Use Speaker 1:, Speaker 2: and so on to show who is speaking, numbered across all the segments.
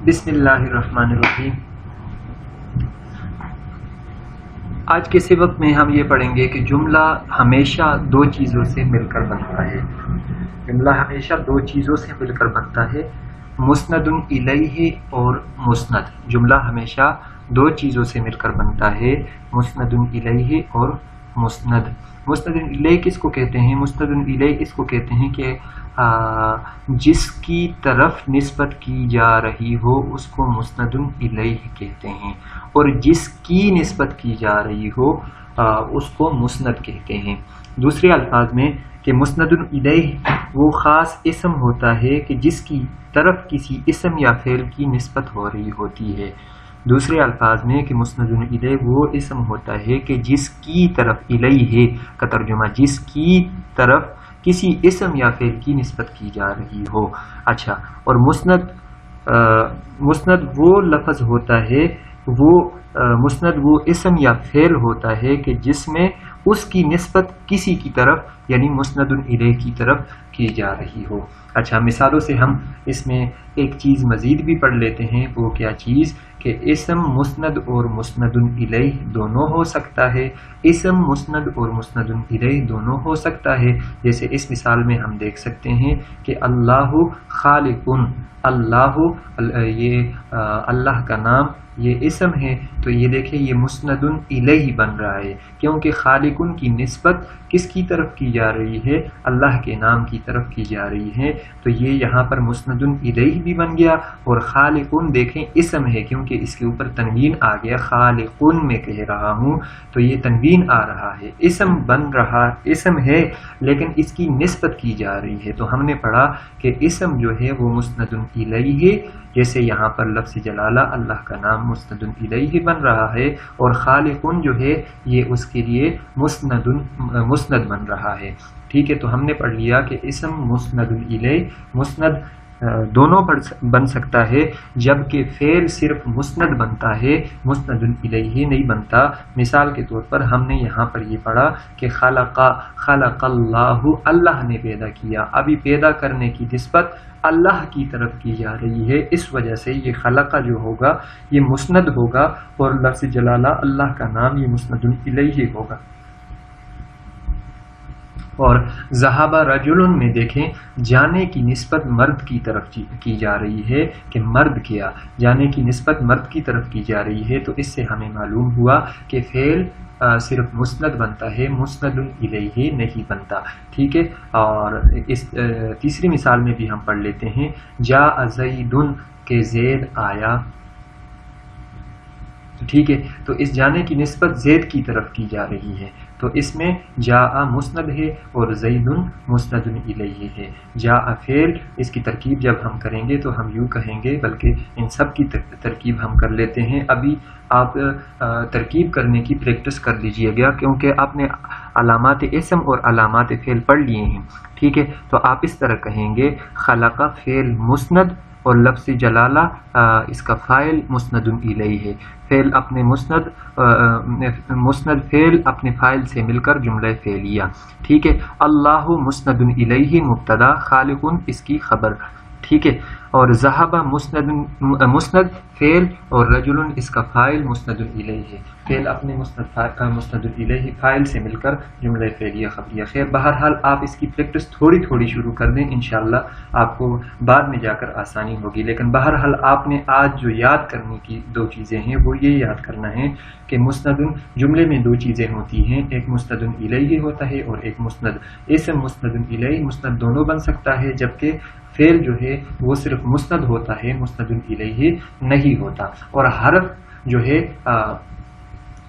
Speaker 1: बिस्मिल्लाहिर्रहमानिर्रहीम। आज के सबक में हम ये पढ़ेंगे कि जुमला हमेशा दो चीज़ों से मिलकर बनता है। जुमला हमेशा दो चीज़ों से मिलकर बनता है, मुस्नदुन इलैहि और मुस्नद। जुमला हमेशा दो चीज़ों से मिलकर बनता है, मुस्नदुन इलैहि और मुस्नद। मुस्नदुन इलैहि किसको कहते हैं? मुस्नदुन इलैहि इसको कहते हैं कि जिसकी तरफ निस्बत की जा रही हो उसको मुस्नदुन इलैहि कहते हैं, और जिसकी निस्बत की जा रही हो उसको मुस्नद कहते हैं। दूसरे अल्फाज में कि मुस्नदुन इलैहि वो ख़ास इसम होता है कि जिसकी तरफ किसी इसम या फ़ेल की निस्बत हो रही होती है। दूसरे अल्फाज में कि मुस्नदुन इलैहि वो इसम होता है कि जिसकी तरफ इलैहि का तर्जुमा जिसकी तरफ किसी इसम या फ़ेल की निस्बत की जा रही हो। अच्छा, और मुस्नद वो लफ्ज़ होता है, मुस्नद वो इसम या फ़ेल होता है कि जिसमें उसकी निस्बत किसी की तरफ यानी मुस्नदुन इलैहि की तरफ की जा रही हो। अच्छा, मिसालों से हम इसमें एक चीज़ मज़ीद भी पढ़ लेते हैं। वो क्या चीज़ कि इसम मुस्नद और मुस्नदुन इलैहि दोनों हो सकता है। इसम मुस्नद और मुस्नदुन इलैहि दोनों हो सकता है। जैसे इस मिसाल में हम देख सकते हैं कि अल्लाहु खालिकुन, अल्लाहु ये अल्लाह का नाम ये इसम है, तो ये देखिए ये मुस्नदुन इलैहि बन रहा है क्योंकि खालिकुन की निस्बत किसकी तरफ की जा रही है? अल्लाह के नाम की तरफ की जा रही है। तो ये यहाँ पर मुस्नदुन इलैहि भी बन गया, और खालिकुन देखें इसम है क्योंकि इसके ऊपर तनवीन आ गया। खालिकुन में कह रहा हूँ तो ये तनवीन आ रहा है, इसम बन रहा, इसम है लेकिन इसकी निस्बत की जा रही है। तो हमने पढ़ा कि इसम जो है वो मुस्नदुन इलैहि है, जैसे यहाँ पर लफ्ज़ जलाला अल्लाह का नाम मुस्नदुन इलैहि बन रहा है, और खालिकुन जो है ये उसके लिए मुस्नद बन रहा है। ठीक है, तो हमने पढ़ लिया कि इसम मुस्नदुन इलैहि मुस्नद दोनों बन सकता है, जबकि फ़ेल सिर्फ मुस्नद बनता है, मुस्नदुन इलैहि नहीं बनता। मिसाल के तौर पर हमने यहाँ पर ये पढ़ा कि खलक़ल्लाहु, अल्लाह ने पैदा किया। अभी पैदा करने की निस्बत अल्लाह की तरफ की जा रही है, इस वजह से ये खलक़ा जो होगा ये मुस्नद होगा, और लफ्ज़ जलाला अल्लाह का नाम ये मुस्नदुन इलैहि होगा। और ज़हाबा रजुलन में देखें, जाने की निस्बत मर्द की तरफ की जा रही है कि मर्द किया, जाने की निस्बत मर्द की तरफ की जा रही है। तो इससे हमें मालूम हुआ कि फ़ेल सिर्फ मुस्नद बनता है, मुस्नदुन इलैहि नहीं बनता। ठीक है, और इस तीसरी मिसाल में भी हम पढ़ लेते हैं, जा ज़ैदुन के ज़ैद आया। ठीक है, तो इस जाने की निस्बत ज़ैद की तरफ की जा रही है, तो इसमें जाआ मुस्नद है और ज़ैदुन मुस्नदुन इलैहि है। जाआ फ़ेल, इसकी तरकीब जब हम करेंगे तो हम यूँ कहेंगे, बल्कि इन सब की तरकीब हम कर लेते हैं। अभी आप तरकीब करने की प्रैक्टिस कर लीजिएगा क्योंकि आपने अलामात इसम और अलामात फ़ेल पढ़ लिए हैं। ठीक है, तो आप इस तरह कहेंगे, खलक़ा फ़ेल मुस्नद और लफ्ज़ जलाला इसका फ़ाइल मुस्नदुन इलैहि है। फ़ेल अपने मुस्नद फ़ेल अपने फ़ाइल से मिलकर जुमला फ़ेलिया। ठीक है, अल्लाहु मुस्नदुन इलैहि मुब्तदा, खालिकुन इसकी खबर। ठीक है, और ज़हाबा मुस्नद फ़ेल और रजुलन इसका फ़ाइल मुस्नदुन इलैहि है। फ़ेल अपने मुस्नदुन इलैहि फ़ाइल से मिलकर जुमला फ़ेलिया खबरिया। खैर, बहरहाल आप इसकी प्रैक्टिस थोड़ी थोड़ी शुरू कर दें, इंशाअल्लाह आपको बाद में जाकर आसानी होगी। लेकिन बहरहाल आपने आज जो याद करने की दो चीज़ें हैं वो ये याद करना है कि मुस्नदुन जुमले में दो चीज़ें होती हैं, एक मुस्नदुन इलैहि होता है और एक मुस्नद। इसम मुस्नदुन इलैहि मुस्नद दोनों बन सकता है, जबकि फ़ेल जो है वो सिर्फ मुस्नद होता है, मुस्नदुन इलैहि नहीं होता। और हरफ जो है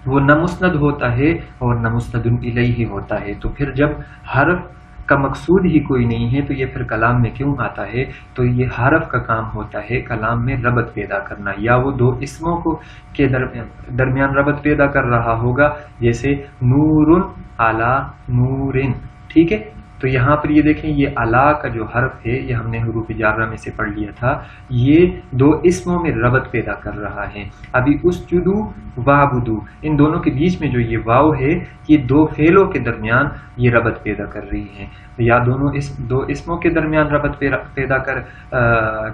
Speaker 1: वो न मुस्नद होता है और न मुस्नदुन इलैहि होता है। तो फिर जब हरफ का मकसूद ही कोई नहीं है तो ये फिर कलाम में क्यों आता है? तो ये हरफ का काम होता है कलाम में रबत पैदा करना, या वो दो इसमों को के दरमियान रबत पैदा कर रहा होगा, जैसे नूरुन अला नूरिन। ठीक है, तो تو یہاں پر یہ دیکھیں یہ الا کا جو حرف ہے یہ ہم نے حروف جارہ میں سے پڑھ لیا تھا، یہ دو اسموں میں ربط پیدا کر رہا ہے۔ ابھی اسجدو وعبدو ان دونوں کے بیچ میں جو یہ واو ہے یہ دو فعلوں کے درمیان یہ ربط پیدا کر رہی ہے، یا دو اسموں کے درمیان ربط پیدا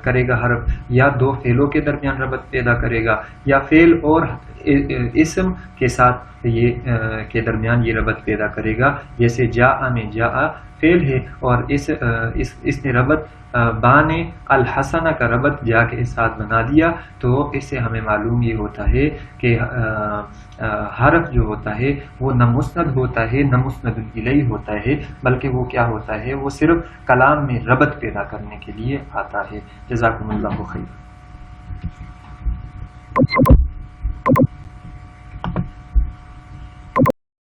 Speaker 1: کرے گا حرف، یا دو فعلوں کے درمیان ربط پیدا کرے گا، یا فعل اور اسم کے ساتھ یہ کے درمیان یہ ربط پیدا کرے گا۔ جیسے جاء میں جاء فعل ہے اور اس نے ربط بانے الحسنہ کا ربط جا کے ساتھ بنا دیا، تو اس سے ہمیں معلوم یہ ہوتا ہے کہ حرف جو ہوتا ہے وہ نہ مسند ہوتا ہے نہ مسند الیہ ہوتا ہے، بلکہ وہ کیا ہوتا ہے، وہ صرف کلام میں ربط پیدا کرنے کے لیے آتا ہے۔ جزاکم اللہ خیر۔